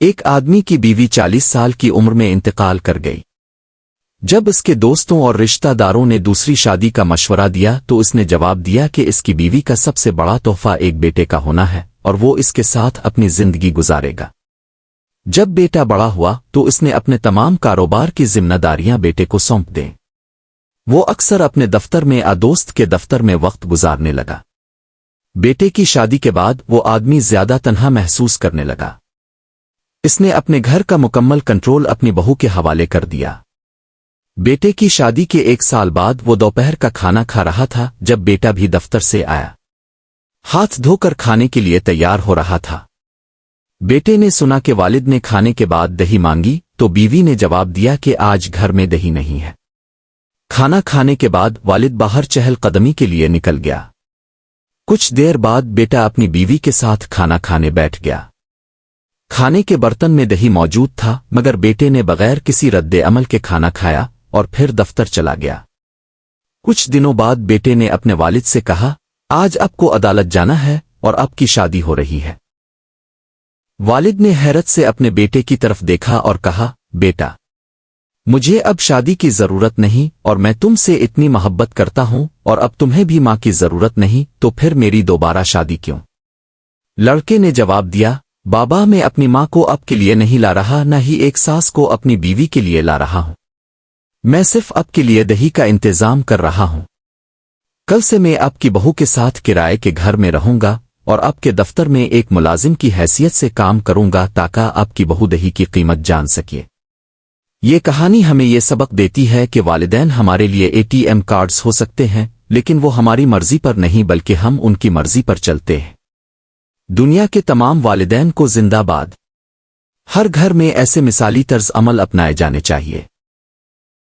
ایک آدمی کی بیوی 40 سال کی عمر میں انتقال کر گئی۔ جب اس کے دوستوں اور رشتہ داروں نے دوسری شادی کا مشورہ دیا تو اس نے جواب دیا کہ اس کی بیوی کا سب سے بڑا تحفہ ایک بیٹے کا ہونا ہے اور وہ اس کے ساتھ اپنی زندگی گزارے گا۔ جب بیٹا بڑا ہوا تو اس نے اپنے تمام کاروبار کی ذمہ داریاں بیٹے کو سونپ دیں۔ وہ اکثر اپنے دفتر میں دوست کے دفتر میں وقت گزارنے لگا۔ بیٹے کی شادی کے بعد وہ آدمی زیادہ تنہا محسوس کرنے لگا۔ اس نے اپنے گھر کا مکمل کنٹرول اپنی بہو کے حوالے کر دیا۔ بیٹے کی شادی کے 1 سال بعد وہ دوپہر کا کھانا کھا رہا تھا جب بیٹا بھی دفتر سے آیا۔ ہاتھ دھو کر کھانے کے لیے تیار ہو رہا تھا۔ بیٹے نے سنا کہ والد نے کھانے کے بعد دہی مانگی تو بیوی نے جواب دیا کہ آج گھر میں دہی نہیں ہے۔ کھانا کھانے کے بعد والد باہر چہل قدمی کے لیے نکل گیا۔ کچھ دیر بعد بیٹا اپنی بیوی کے ساتھ کھانا کھانے بیٹھ گیا۔ کھانے کے برتن میں دہی موجود تھا مگر بیٹے نے بغیر کسی رد عمل کے کھانا کھایا اور پھر دفتر چلا گیا۔ کچھ دنوں بعد بیٹے نے اپنے والد سے کہا، آج آپ کو عدالت جانا ہے اور آپ کی شادی ہو رہی ہے۔ والد نے حیرت سے اپنے بیٹے کی طرف دیکھا اور کہا، بیٹا، مجھے اب شادی کی ضرورت نہیں اور میں تم سے اتنی محبت کرتا ہوں اور اب تمہیں بھی ماں کی ضرورت نہیں تو پھر میری دوبارہ شادی کیوں؟ لڑکے نے جواب دیا، بابا میں اپنی ماں کو آپ کے لیے نہیں لا رہا، نہ ہی ایک ساس کو اپنی بیوی کے لیے لا رہا ہوں۔ میں صرف آپ کے لیے دہی کا انتظام کر رہا ہوں۔ کل سے میں آپ کی بہو کے ساتھ کرائے کے گھر میں رہوں گا اور آپ کے دفتر میں ایک ملازم کی حیثیت سے کام کروں گا تاکہ آپ کی بہو دہی کی قیمت جان سکے۔ یہ کہانی ہمیں یہ سبق دیتی ہے کہ والدین ہمارے لیے ATM کارڈز ہو سکتے ہیں لیکن وہ ہماری مرضی پر نہیں بلکہ ہم ان کی مرضی پر چلتے ہیں۔ دنیا کے تمام والدین کو زندہ باد۔ ہر گھر میں ایسے مثالی طرز عمل اپنائے جانے چاہیے۔